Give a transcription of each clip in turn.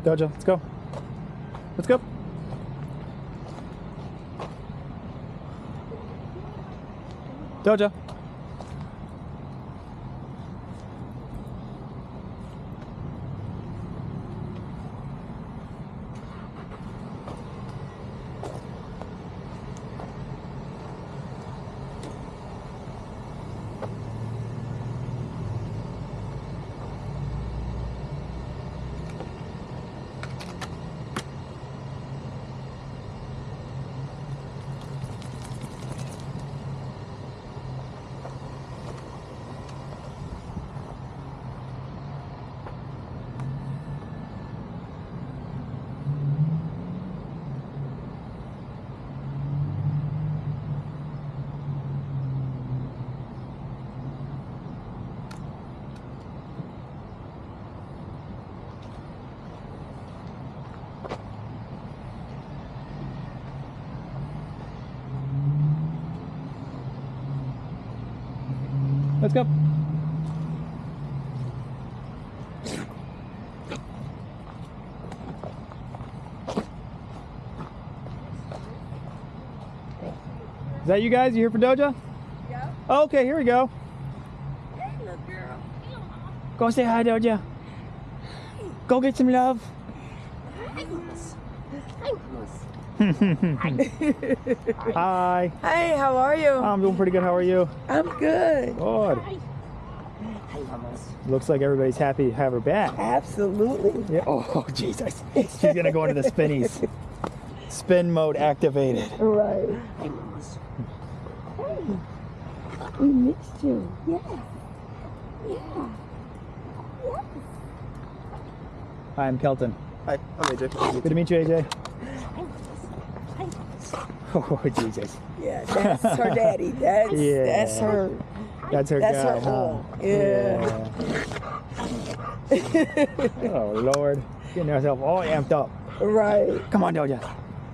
Doja, let's go. Let's go. Doja. Let's go. Is that you guys? You here for Doja? Yeah. Okay, here we go. Hey, little girl. Go say hi, Doja. Go get some love. Hi, Mamas. Hi. Hey, how are you? I'm doing pretty good. How are you? I'm good. Good. Hi, Mamas. Looks like everybody's happy to have her back. Absolutely. Yeah. Oh, Jesus. She's going to go into the spinnies. Spin mode activated. Right. Hi, Mamas. Hey, we missed you. Yeah. Yeah. Yes. Hi, I'm Kelton. Hi, I'm AJ. Good to meet you, AJ. Hi, Mamas. Hi, Mamas. Oh, Jesus. Yeah, that's her daddy. That's Yeah. that's her. That's her That's guy, her huh? all. Yeah. Oh, Lord. Getting herself all amped up. Right. Come on, Doja.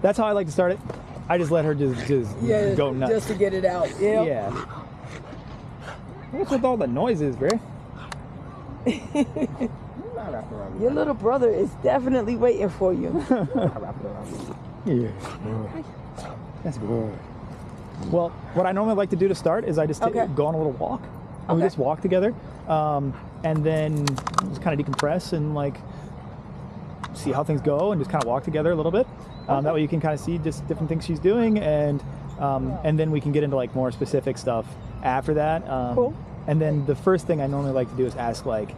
That's how I like to start it. I just let her just Yeah. go nuts. Just to get it out. Yeah. Yeah. What's with all the noises, bro? Your little brother is definitely waiting for you. Yeah. That's good. Well, what I normally like to do to start is I just go on a little walk. And we just walk together. And then just kind of decompress and like see how things go and just kind of walk together a little bit. That way you can kind of see just different things she's doing and then we can get into like more specific stuff after that. Cool. And then the first thing I normally like to do is ask like,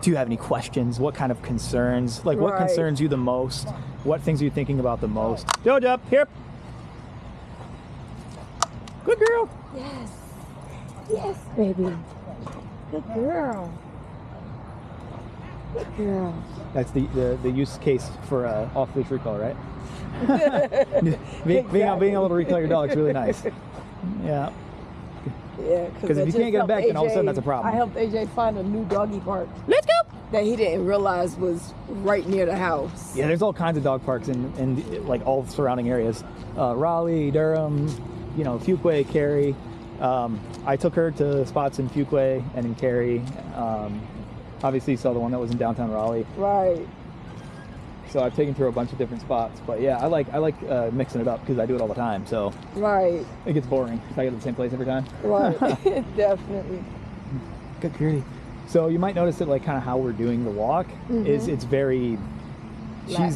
do you have any questions? What kind of concerns? Like what concerns you the most? What things are you thinking about the most? Doja, here. Good girl. Yes. Yes, baby. Good girl. Good girl. That's the use case for off-leash recall, right? being able to recall your dog is really nice. Yeah. Yeah, Because if you can't get it back, then all of a sudden that's a problem. I helped AJ find a new doggy park Let's go. that he didn't realize was right near the house. Yeah, there's all kinds of dog parks in like all surrounding areas. Raleigh, Durham, you know, Fuquay, Cary. I took her to spots in Fuquay and in Cary. Obviously, you saw the one that was in downtown Raleigh. Right. So I've taken her to a bunch of different spots. But yeah, I like mixing it up because I do it all the time. So Right. it gets boring if I go to the same place every time. Right. Definitely. Good girl. So you might notice that like kind of how we're doing the walk is it's very.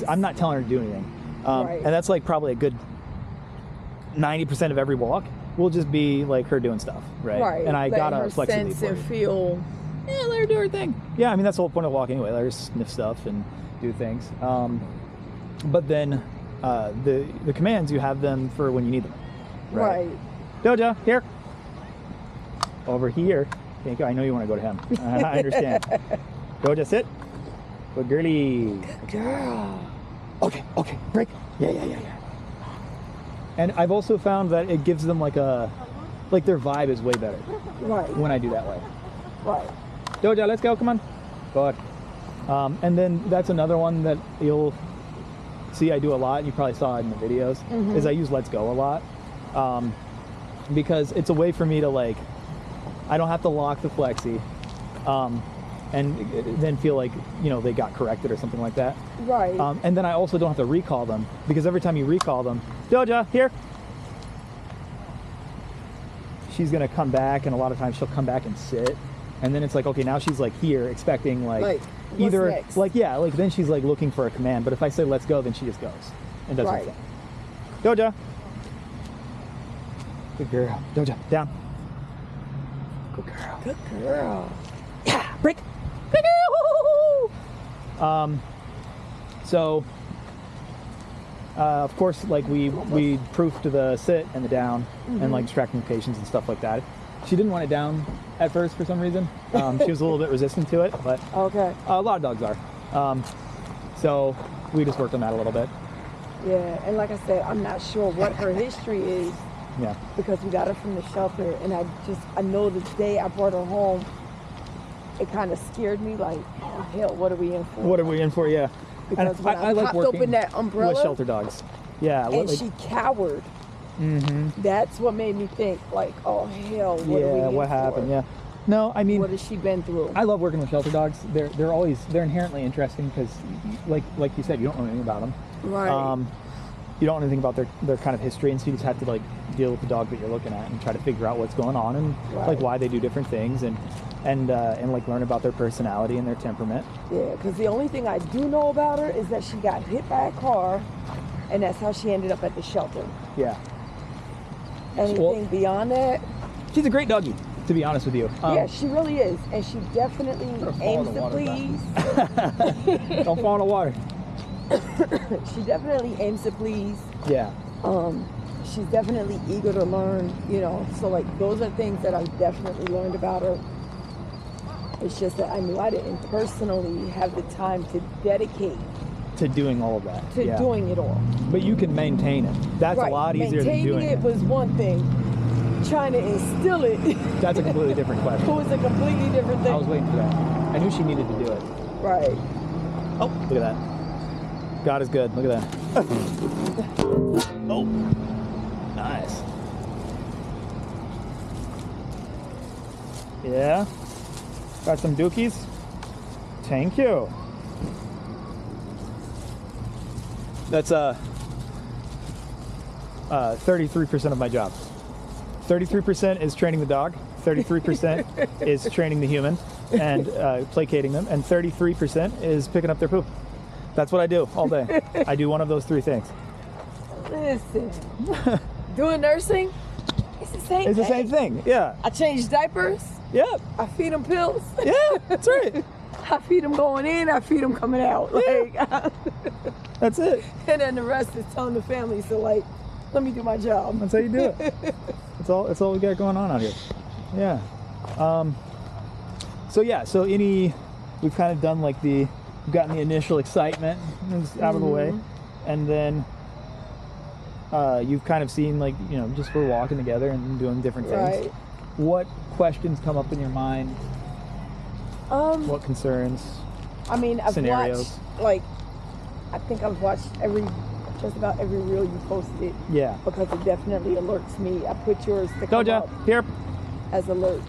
I'm not telling her to do anything, Right. and that's like probably a good 90% of every walk will just be like her doing stuff, right? Right. And I Letting gotta her flexibly sense and feel. yeah, let her do her thing. Yeah, I mean that's the whole point of walk anyway. Let her sniff stuff and do things. But then the commands you have them for when you need them. Right. Doja, here. Over here. Thank you. I know you want to go to him. I understand. Doja, sit. Good girly. Good girl. Okay. Break. Yeah. And I've also found that it gives them like their vibe is way better Right. when I do that way. Right. Doja, let's go. Come on. Good. And then that's another one that you'll see I do a lot. You probably saw it in the videos. Is I use Let's Go a lot, because it's a way for me to like, I don't have to lock the flexi, and then feel like, you know, they got corrected or something like that. Right. And then I also don't have to recall them, because every time you recall them, Doja, here. She's gonna come back, and a lot of times she'll come back and sit, and then it's like, okay, now she's like here expecting like either next? like, yeah, like then she's like looking for a command, but if I say let's go, then she just goes and does her thing. Doja. Good girl. Doja, down. Good girl. Good girl. Yeah, break. So of course, like we proofed the sit and the down and like tracking locations and stuff like that. She didn't want it down at first for some reason. She was a little bit resistant to it, but okay. A lot of dogs are. So we just worked on that a little bit. Yeah, and like I said, I'm not sure what her history is. Yeah. Because we got her from the shelter, and I know the day I brought her home, it kind of scared me. Like, oh, hell, what are we in for? What are we in for? Yeah. Because and when I like popped working open that umbrella with shelter dogs. Yeah. And she cowered. That's what made me think, like, oh hell, what are we in what happened? for? Yeah. No, I mean, what has she been through? I love working with shelter dogs. They're inherently interesting because, like you said, you don't know anything about them. Right. You don't know anything about their kind of history, and so you just have to like deal with the dog that you're looking at and try to figure out what's going on and like why they do different things and like learn about their personality and their temperament. Yeah, because the only thing I do know about her is that she got hit by a car, and that's how she ended up at the shelter. Yeah. Anything beyond that? She's a great doggy, to be honest with you. Yeah, she really is, and she definitely aims to please. Don't fall in the water. She definitely aims to please. Yeah. She's definitely eager to learn, you know, so like those are things that I definitely learned about her. It's just that I knew I didn't personally have the time to dedicate to doing all of that. To doing it all. But you can maintain it. That's a lot easier than doing it. Maintaining it was one thing. Trying to instill it. That's a completely different question. It was a completely different thing. I was waiting for that. I knew she needed to do it. Right. Oh, look at that. God is good. Look at that. Oh, nice. Yeah. Got some dookies. Thank you. That's 33% of my job. 33% is training the dog. 33% is training the human and placating them, and 33% is picking up their poop. That's what I do all day. I do one of those three things. Listen, doing nursing, it's the same thing. It's the same thing, yeah. I change diapers. Yep. I feed them pills. Yeah, that's right. I feed them going in, I feed them coming out. Yeah. Like, that's it. And then the rest is telling the family, so like, let me do my job. That's how you do it. That's all we got going on out here. Yeah. So we've kind of done like we've gotten the initial excitement out of the way, and then you've kind of seen like, you know, just we're walking together and doing different things. Right. What questions come up in your mind? What concerns? I mean, I've scenarios? watched, like, I think I've watched just about every reel you posted. Yeah. Because it definitely alerts me. I put yours to come Doja, up here. as alerts.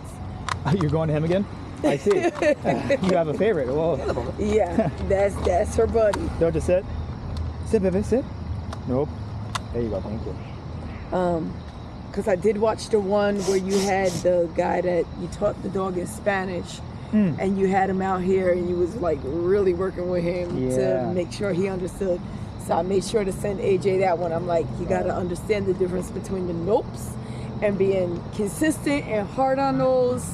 You're going to him again? I see. You have a favorite. Whoa. Yeah, that's her buddy. Doja, sit. Sit, baby, sit. Nope. There you go. Thank you. Because I did watch the one where you had the guy that you taught the dog in Spanish, and you had him out here, and you was like really working with him to make sure he understood. So I made sure to send AJ that one. I'm like, you got to understand the difference between the nopes and being consistent and hard on those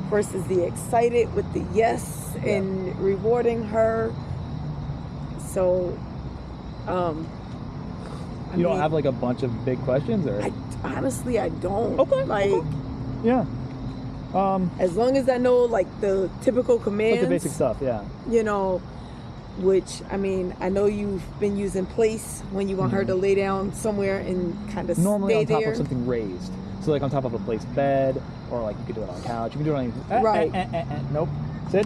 versus the excited with the yes and rewarding her. So, you don't have like a bunch of big questions, or? Honestly, I don't. Okay. Like, yeah. As long as I know like the typical commands. Like the basic stuff, yeah. You know, which, I mean, I know you've been using place when you want her to lay down somewhere and kind of normally stay on top there. of something raised. So like on top of a placed bed, or like you could do it on a couch. You can do it on right. Nope. Sit.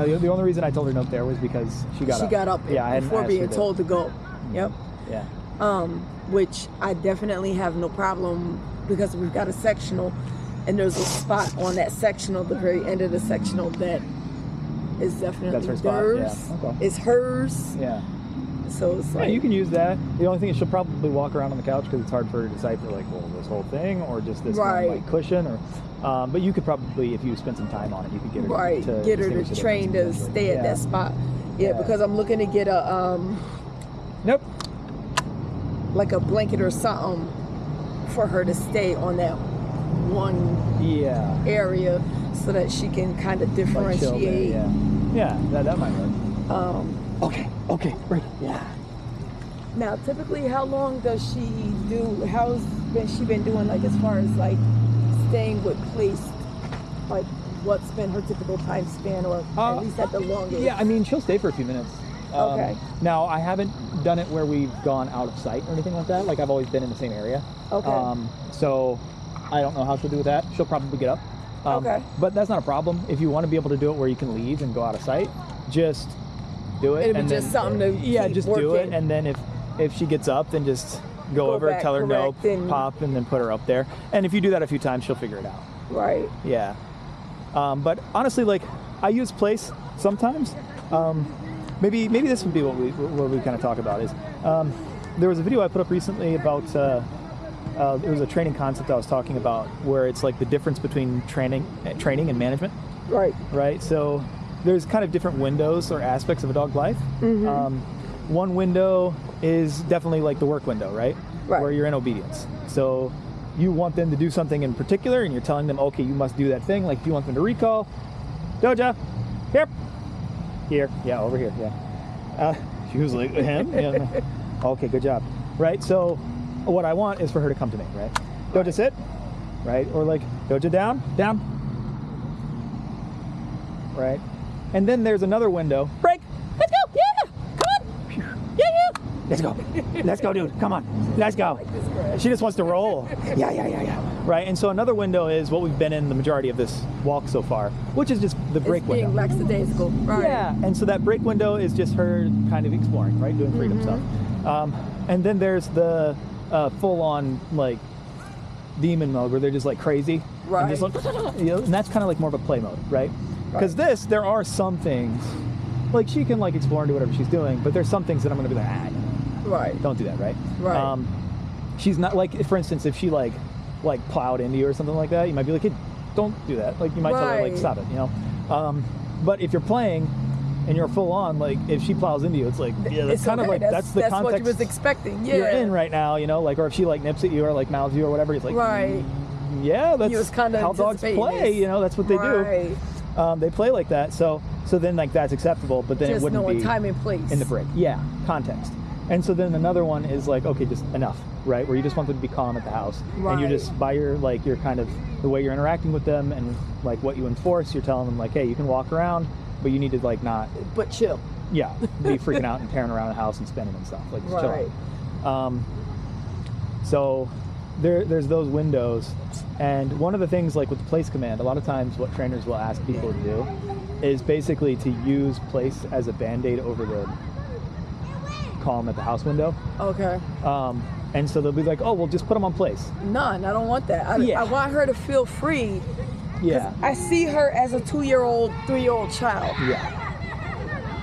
Now, the only reason I told her note there was because she got up. Yeah, before being told to go. Yep. Yeah. Which I definitely have no problem because we've got a sectional, and there's a spot on that sectional, the very end of the sectional, that is definitely her hers. Yeah. Okay. It's hers. Yeah. So it's like, you can use that. The only thing is she'll probably walk around on the couch because it's hard for her to decipher, like, well, this whole thing or just this one, like, cushion. Or, but you could probably, if you spend some time on it, you could get her to train to stay at that spot. Yeah, because I'm looking to get a Nope. like a blanket or something for her to stay on that one area so that she can kind of differentiate. That might work. Okay, great. Yeah. Now, typically, how long does she do? How's she been doing? Like, as far as like staying with place, like what's been her typical time span, or at least at the longest? Yeah, I mean, she'll stay for a few minutes. Okay. Now, I haven't done it where we've gone out of sight or anything like that. Like, I've always been in the same area. Okay. So I don't know how she'll do with that. She'll probably get up. Okay. But that's not a problem. If you want to be able to do it where you can leave and go out of sight, just do it. It'll be just something to keep just working. Do it. And then if she gets up, then just go over, tell her no, pop, and then put her up there. And if you do that a few times, she'll figure it out. Right. Yeah. But honestly, like, I use place sometimes. Maybe this would be what we kind of talk about is there was a video I put up recently about it was a training concept I was talking about where it's like the difference between training and management. Right. So there's kind of different windows or aspects of a dog's life. One window is definitely like the work window, right? Where you're in obedience. So you want them to do something in particular, and you're telling them, okay, you must do that thing. Like if you want them to recall, Doja, here, yeah, over here, yeah. She was like, him? Yeah. Okay, good job. Right, so what I want is for her to come to me, right? Doja, sit, right? Or like, Doja, down, right? And then there's another window. Break, let's go, yeah, come on, yeah. Let's go, dude, come on, let's go. She just wants to roll. Yeah. Right, and so another window is what we've been in the majority of this walk so far, which is just the break window. Being lackadaisical, right? Yeah, and so that break window is just her kind of exploring, right, doing freedom stuff. And then there's the full-on like demon mode where they're just like crazy, right? And, just like, and that's kind of like more of a play mode, right? Because there are some things like she can like explore and do whatever she's doing, but there's some things that I'm going to be like, don't do that, right? Right. She's not like, for instance, if she like plowed into you or something like that, you might be like, hey, don't do that. Like you might tell her like, stop it, you know. But if you're playing and you're full on, like if she plows into you, it's like, yeah, that's kind of like that's the context what you was expecting. Yeah. You're in right now, you know, like, or if she like nips at you or like mouths you or whatever, it's like, yeah, that's how dogs play. You know, that's what they do. They play like that. So then like that's acceptable, but then just it wouldn't be time and place in the break. Yeah, context. And so then another one is like, okay, just enough, right? Where you just want them to be calm at the house. And you just, by your kind of, the way you're interacting with them and like what you enforce, you're telling them like, hey, you can walk around, but you need to like not. But chill. Yeah, be freaking out and tearing around the house and spinning and stuff. Like, just chill out. So there's those windows. And one of the things like with the place command, a lot of times what trainers will ask people to do is basically to use place as a Band-Aid over the calm at the house window. Okay. And so they'll be like, oh, well, just put them on place. None. I don't want that. I want her to feel free. Yeah. I see her as a 2-year-old, 3-year-old child. Yeah.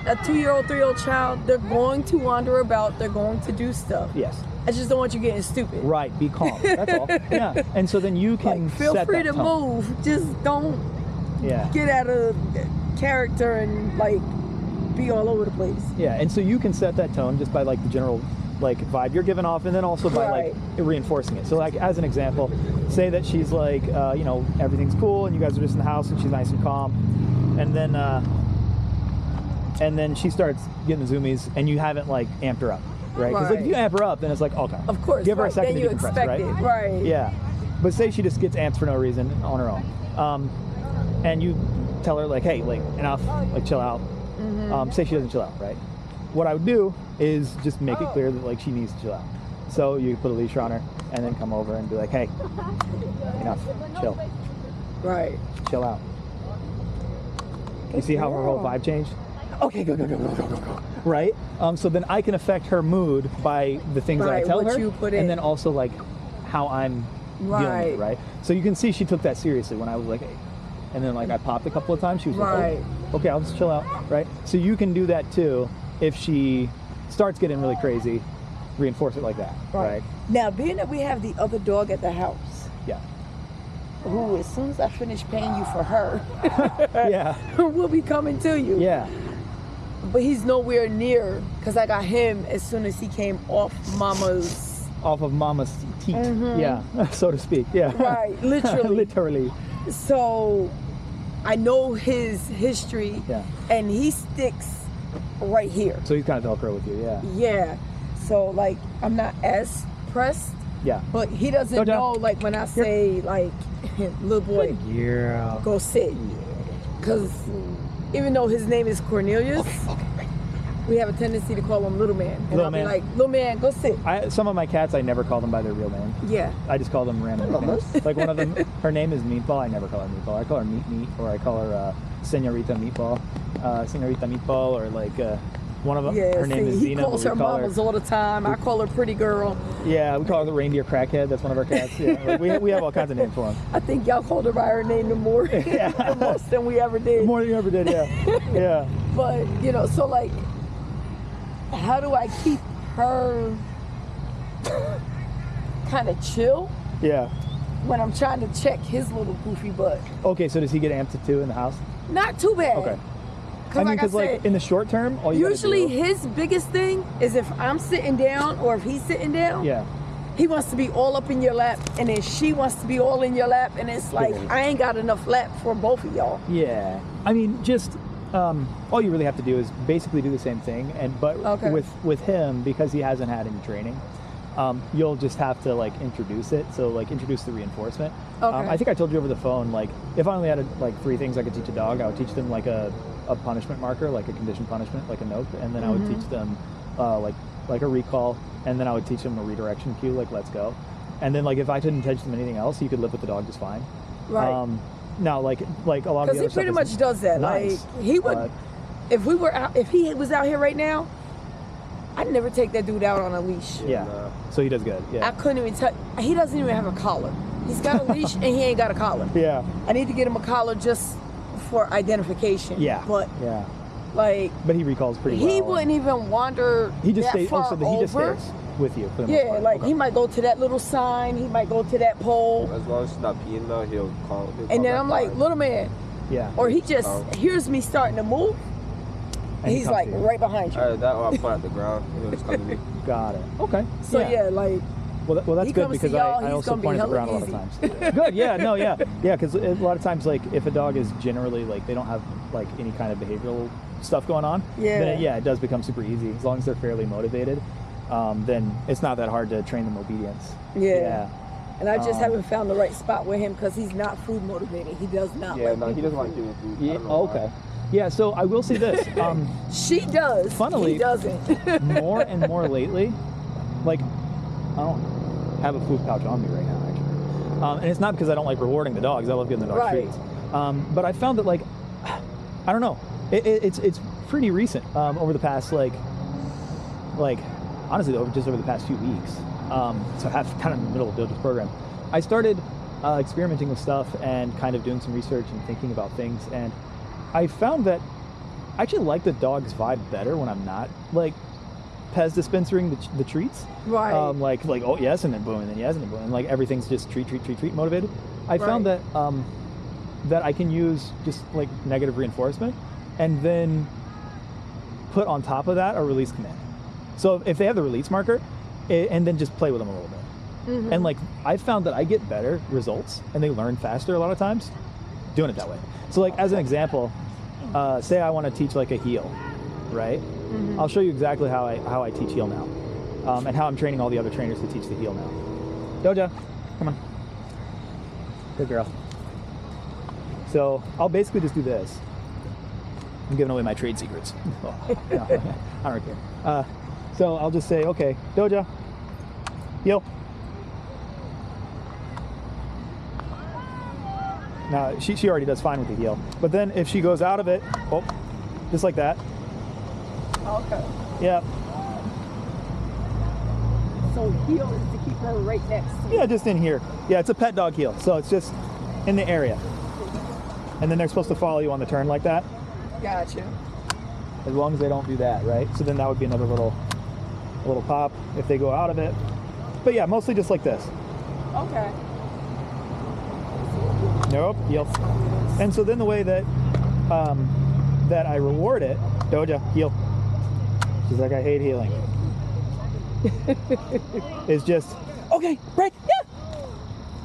A 2-year-old, 3-year-old child, they're going to wander about. They're going to do stuff. Yes. I just don't want you getting stupid. Right. Be calm. That's all. Yeah. And so then you can feel free to move. Just don't get out of character and like be all over the place. Yeah. And so you can set that tone just by like the general like vibe you're giving off, and then also by like reinforcing it. So like as an example, say that she's like you know, everything's cool and you guys are just in the house and she's nice and calm, and then she starts getting the zoomies and you haven't like amped her up, right? Because like if you amp her up, then it's like, okay, of course, give her a second then to decompress, right? Right. Yeah. But say she just gets amped for no reason on her own, and you tell her like, hey, like enough, like chill out. Say she doesn't chill out, right? What I would do is just make it clear that like she needs to chill out. So you put a leash on her and then come over and be like, hey, enough, chill. Right. Chill out. You see how her whole vibe changed? Okay, go, right? So then I can affect her mood by the things that I tell her, you put in. and then also like how I'm dealing with it, right? So you can see she took that seriously when I was like, hey. And then like I popped a couple of times, she was like, oh, okay, I'll just chill out, right? So you can do that too if she starts getting really crazy, reinforce it like that, right? Now, being that we have the other dog at the house, who as soon as I finish paying you for her, will be coming to you. Yeah. But he's nowhere near, because I got him as soon as he came off Mama's teat, so to speak, Right, literally. Literally. So I know his history, and he sticks right here. So he's kind of Velcro with you, Yeah. So like I'm not as pressed. Yeah. But he doesn't know, like when I say like, little boy, go sit. Because even though his name is Cornelius, we have a tendency to call him little man. And I'll be like, little man, go sit. Some of my cats, I never call them by their real name. Yeah. I just call them random names. Like one of them, her name is Meatball. I never call her Meatball. I call her Meat, or I call her Senorita Meatball. Senorita Meatball, or like one of them, her name is Zena. He calls her mamas all the time. I call her pretty girl. Yeah, we call her the reindeer crackhead. That's one of our cats. Yeah, like we have all kinds of names for them. I think y'all called her by her name the more than we ever did. More than you ever did, yeah. But, you know, so like, how do I keep her kind of chill? Yeah. When I'm trying to check his little goofy butt. Okay, so does he get amped too in the house? Not too bad. Okay. I mean, because like in the short term, all you usually his biggest thing is if I'm sitting down or if he's sitting down. Yeah. He wants to be all up in your lap, and then she wants to be all in your lap, and it's like I ain't got enough lap for both of y'all. Yeah. I mean, just all you really have to do is basically do the same thing, but with him, because he hasn't had any training, you'll just have to like introduce it. So like introduce the reinforcement. I think I told you over the phone, like if I only had like 3 things I could teach a dog, I would teach them like a punishment marker, like a conditioned punishment, like a nope, and then I would teach them like a recall, and then I would teach them a redirection cue, like let's go. And then like if I didn't teach them anything else, you could live with the dog just fine. Right. Now like a lot of the other stuff, because he pretty much does that. Nice, like he would, if he was out here right now, I'd never take that dude out on a leash. Yeah. So he does good. Yeah. I couldn't even touch. He doesn't even have a collar. He's got a leash and he ain't got a collar. Yeah. I need to get him a collar just for identification. Yeah. But like. But he recalls pretty well. He wouldn't even wander. He just that stays. far He just stays with you. For the most part. Like he might go to that little sign. He might go to that pole. As long as he's not peeing though, he'll call. And then I'm like, little man. Yeah. Or he just hears me starting to move. And he's like right behind you. That or I point at the ground. He'll just come to me. Got it. Okay. So like. Well, that's good because I also point at the ground a lot of times. Good. Yeah. Because a lot of times, like if a dog is generally like they don't have like any kind of behavioral stuff going on, then it does become super easy as long as they're fairly motivated. Then it's not that hard to train them obedience. Yeah. And I just haven't found the right spot with him because he's not food motivated. He does not. Yeah, no, he doesn't like giving food. Yeah. Okay. Yeah. So I will say this. She does. Funnily, he doesn't. more and more lately, like I don't have a food pouch on me right now, actually. And it's not because I don't like rewarding the dogs. I love giving the dogs treats. But I found that like I don't know. It's pretty recent. Over the past like honestly just over the past few weeks. So I have kind of in the middle of Doja's program. I started experimenting with stuff and kind of doing some research and thinking about things, and I found that I actually like the dog's vibe better when I'm not like Pez dispensing the treats. Right. Like oh yes, and then boom, and then yes, and then boom, and like everything's just treat motivated. I found that that I can use just like negative reinforcement, and then put on top of that a release command. So if they have the release marker, and then just play with them a little bit. And like I found that I get better results, and they learn faster a lot of times doing it that way. So like as an example, say I want to teach like a heel, right? I'll show you exactly how I teach heel now, and how I'm training all the other trainers to teach the heel now. Doja, come on. Good girl. So I'll basically just do this. I'm giving away my trade secrets. I don't care. So I'll just say, okay, Doja, heel. Now she already does fine with the heel. But then if she goes out of it, oh, just like that. Okay. Yeah. So heel is to keep her right next to you. Yeah, just in here. Yeah, it's a pet dog heel, so it's just in the area. And then they're supposed to follow you on the turn like that. Gotcha. As long as they don't do that, right? So then that would be another little pop if they go out of it. But yeah, mostly just like this. Okay. Nope, heel. And so then the way that that I reward it, Doja, heel. She's like, I hate healing. Is just, okay, break, yeah.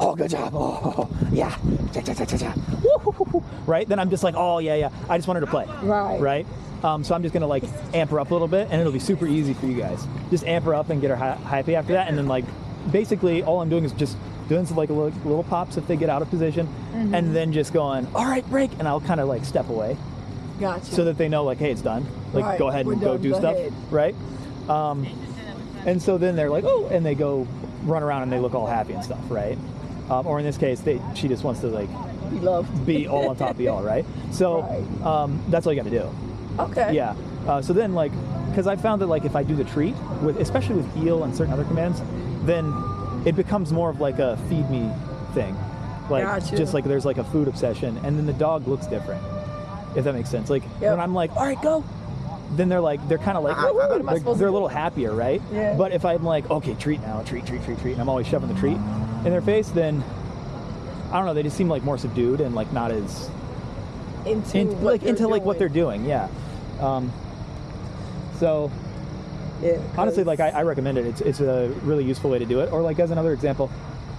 Oh, good job. Oh, yeah. Woo-hoo-hoo-hoo. Right? Then I'm just like, oh, yeah. I just want her to play. Right. Right? So I'm just going to like amp her up a little bit, and it'll be super easy for you guys. Just amp her up and get her happy after that. And then like, basically all I'm doing is just doing some like little pops if they get out of position, and then just going, all right, break. And I'll kind of like step away. Gotcha. So that they know like, hey, it's done. Like, right. Go ahead and go do stuff. Ahead. Right? And so then they're like, oh, and they go run around and they look all happy and stuff, right? Or in this case, she just wants to like be loved, be all on top of y'all, right? So right. That's all you got to do. Okay. Yeah. So then like, because I found that like if I do the treat with, especially with heel and certain other commands, then it becomes more of like a feed me thing, like gotcha. Just like there's like a food obsession, and then the dog looks different, if that makes sense. Like when I'm like, all right, go. Then they're kind of like, they're a little happier, right? Yeah. But if I'm like, okay, treat now, treat, and I'm always shoving the treat in their face, then I don't know, they just seem like more subdued and like not as into what they're doing, yeah. So yeah, honestly, like I recommend it. It's a really useful way to do it. Or like as another example,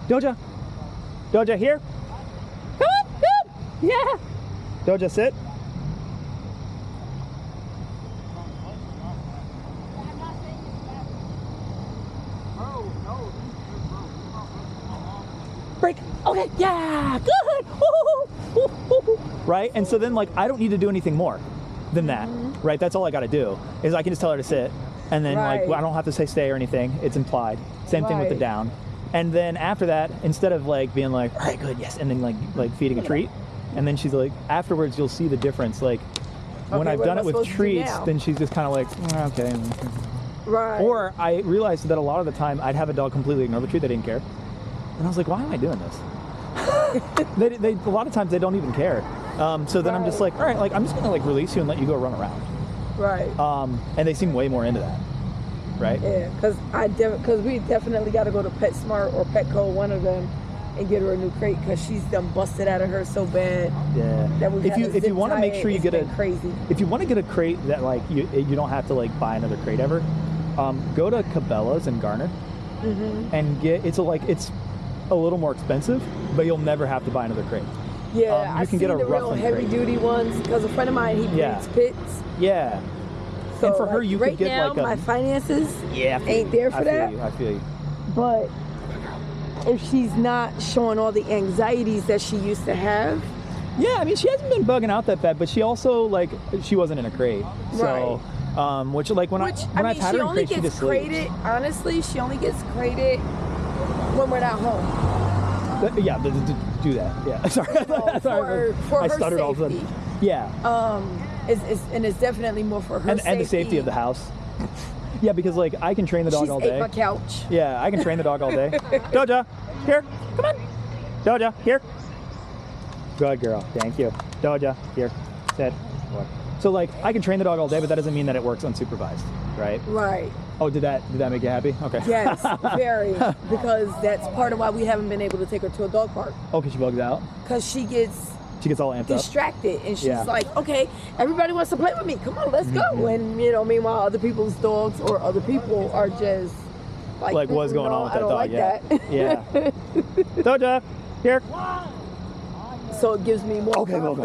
Doja here, come on, good, yeah. Doja sit. Break. Okay. Yeah. Good. Woo-hoo-hoo. Right. And so then, like, I don't need to do anything more than that. Right. That's all I got to do is I can just tell her to sit, and then like I don't have to say stay or anything. It's implied. Same thing with the down. And then after that, instead of like being like, all right, good, yes, and then like feeding a treat, and then she's like, afterwards you'll see the difference. Like when I've done it with treats, then she's just kind of like, okay. Right. Or I realized that a lot of the time I'd have a dog completely ignore the treat. They didn't care. And I was like, why am I doing this? they a lot of times they don't even care. So then I'm just like, all right, like I'm just gonna like release you and let you go run around. Right. And they seem way more into that. Right. Yeah, because we definitely got to go to PetSmart or Petco, one of them, and get her a new crate because she's done busted out of her so bad. Yeah. That if you want to make sure you get crazy. If you want to get a crate that like you don't have to like buy another crate ever, go to Cabela's and Garner, and get it's a little more expensive, but you'll never have to buy another crate. Yeah, you can get a the real heavy duty ones because a friend of mine, he breeds pits. Yeah. So and for her, you could get now, like a... my finances ain't there for I that. feel you. But if she's not showing all the anxieties that she used to have. Yeah, I mean, she hasn't been bugging out that bad, but she also, like, she wasn't in a crate. So, which I've had her in crate, she just sleeps. Honestly, she only gets crated when we're not home. Yeah, do that. Yeah, sorry. Sorry, for I her stuttered safety. all of a sudden. Yeah. It's definitely more for her safety. And the safety of the house. Yeah, because like I can train the dog all day. She's ate my couch. Yeah, I can train the dog all day. Doja, here, come on. Doja, here. Good girl, thank you. Doja, here, sit. So like I can train the dog all day, but that doesn't mean that it works unsupervised, right? Right. Oh, did that make you happy? Okay. Yes, very. Because that's part of why we haven't been able to take her to a dog park. Oh, because she bugs out? Because she gets all amped distracted, and she's like, okay, everybody wants to play with me. Come on, let's go. And meanwhile, other people's dogs or other people are just like what's going on with that dog? Like that. Yeah. Doja, here. So it gives me more confidence.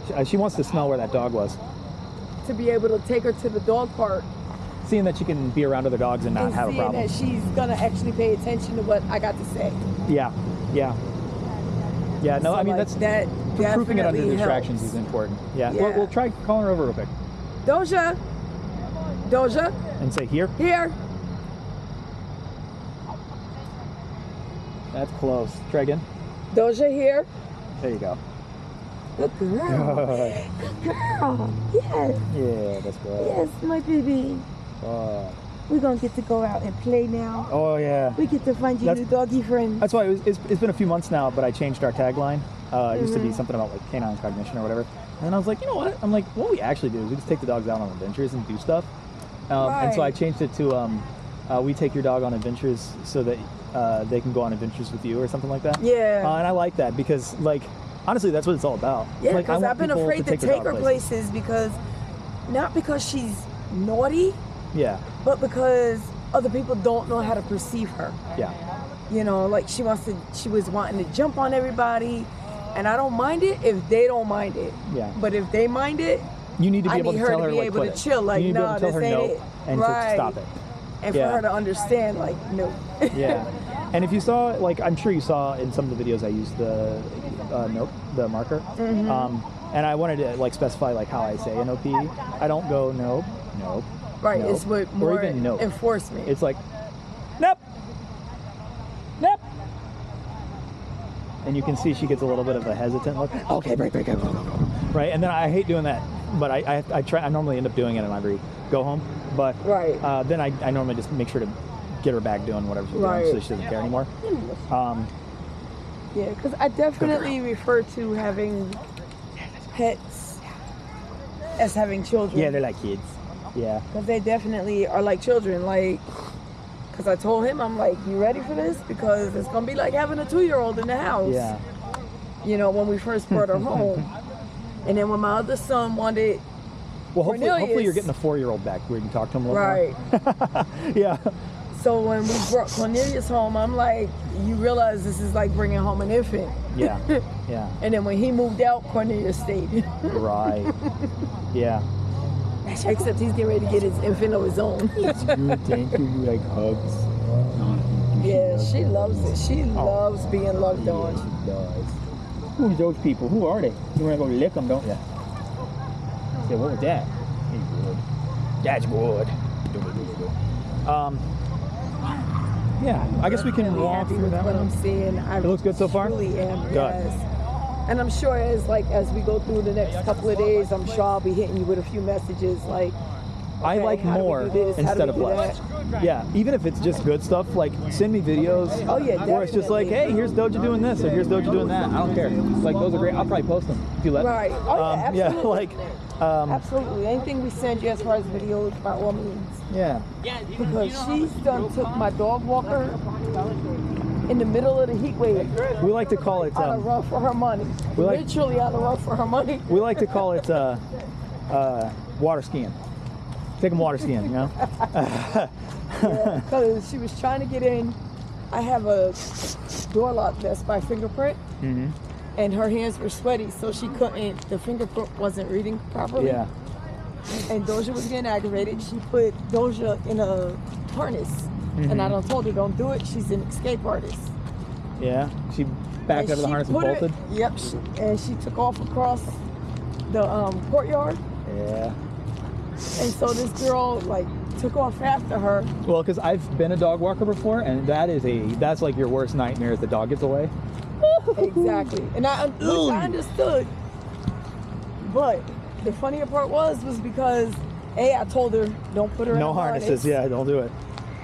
Go. She wants to smell where that dog was. To be able to take her to the dog park. Seeing that she can be around other dogs and not have a problem. And seeing that she's gonna actually pay attention to what I got to say. Yeah. No, So I mean like that. Proofing it under definitely distractions helps. is important. Yeah. We'll try calling her over real quick. Doja. And say here. Here. That's close. Try again. Doja here. There you go. Good girl. Good. Good girl. Yes. Yeah, that's good. Yes, my baby. We're going to get to go out and play now. Oh, yeah. We get to find you new doggy friends. That's why it's been a few months now, but I changed our tagline. It used to be something about like canine cognition or whatever. And then I was like, you know what? I'm like, what we actually do is we just take the dogs out on adventures and do stuff. And so I changed it to we take your dog on adventures so that they can go on adventures with you or something like that. Yeah. And I like that because, like, honestly, that's what it's all about. Yeah, like, because I've been afraid to take her places because, not because she's naughty, yeah, but because other people don't know how to perceive her. Yeah. You know, like she was wanting to jump on everybody, and I don't mind it if they don't mind it. Yeah. But if they mind it, you need to be able to tell her, like, able to chill, like, you need to be able to tell her no and to stop it. And for her to understand, like, no. Yeah. And if you saw, like, I'm sure you saw in some of the videos I used the the marker. Mm-hmm. And I wanted to, like, specify, like, how I say an OP. I don't go nope, nope. Right, nope, it's with more or even nope. enforcement. It's like, nope, nope. And you can see she gets a little bit of a hesitant look. Okay, break, go. Right, and then I hate doing that, but I try. I normally end up doing it in every go home. But then I normally just make sure to get her back doing whatever she's doing so she doesn't care anymore. Yeah, because I definitely refer to having pets as having children. Yeah, they're like kids. Yeah. Because they definitely are like children. Like, because I told him, I'm like, you ready for this? Because it's going to be like having a 2-year-old in the house. Yeah. You know, when we first brought her home. And then when my other son wanted hopefully you're getting the 4-year-old back where you can talk to him a little more. Yeah. So when we brought Cornelius home, I'm like, you realize this is like bringing home an infant. Yeah. Yeah. And then when he moved out, Cornelius stayed. Right. Yeah. Except he's getting ready to get his infant of his own. Thank you. You like hugs. Yeah, she loves it. She loves being loved on. She does. Who's those people? Who are they? You want to go lick them, don't you? Yeah, what was that? That's good. Yeah, I guess we can walk through that what one. I'm seeing. It looks good so far? Really am, Good. yes. And I'm sure as we go through the next couple of days, I'm sure I'll be hitting you with a few messages like, I like more instead of less. Yeah, even if it's just good stuff, like send me videos where it's just like, hey, here's Doja doing this, or here's Doja doing that. I don't care. Like, those are great. I'll probably post them if you let me. Right. Oh, yeah, absolutely. Yeah, like, absolutely. Anything we send you as far as videos, by all means. Yeah. Because she's took my dog walker in the middle of the heat wave. We like to call it... out of run for her money. Literally out of run for her money. We like to call it water skiing. Take them water skiing, you know? Yeah, because she was trying to get in. I have a door lock that's by fingerprint. Mm-hmm. And her hands were sweaty, so she couldn't, the fingerprint wasn't reading properly. Yeah. And Doja was getting aggravated. She put Doja in a harness. Mm-hmm. And I done told her, don't do it. She's an escape artist. Yeah? She backed out of the harness and bolted? Yep. And she took off across the courtyard. Yeah. And so this girl, like, took off after her. Well, because I've been a dog walker before, and that's like your worst nightmare if the dog gets away. Exactly. And I understood. But the funnier part was because, I told her, don't put her in a harness. No harnesses, yeah, don't do it.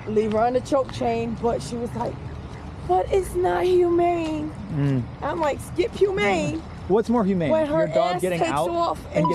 Leave her on the choke chain, but she was like, but it's not humane. I'm like, skip humane. What's more humane? When her your dog ass getting takes out off and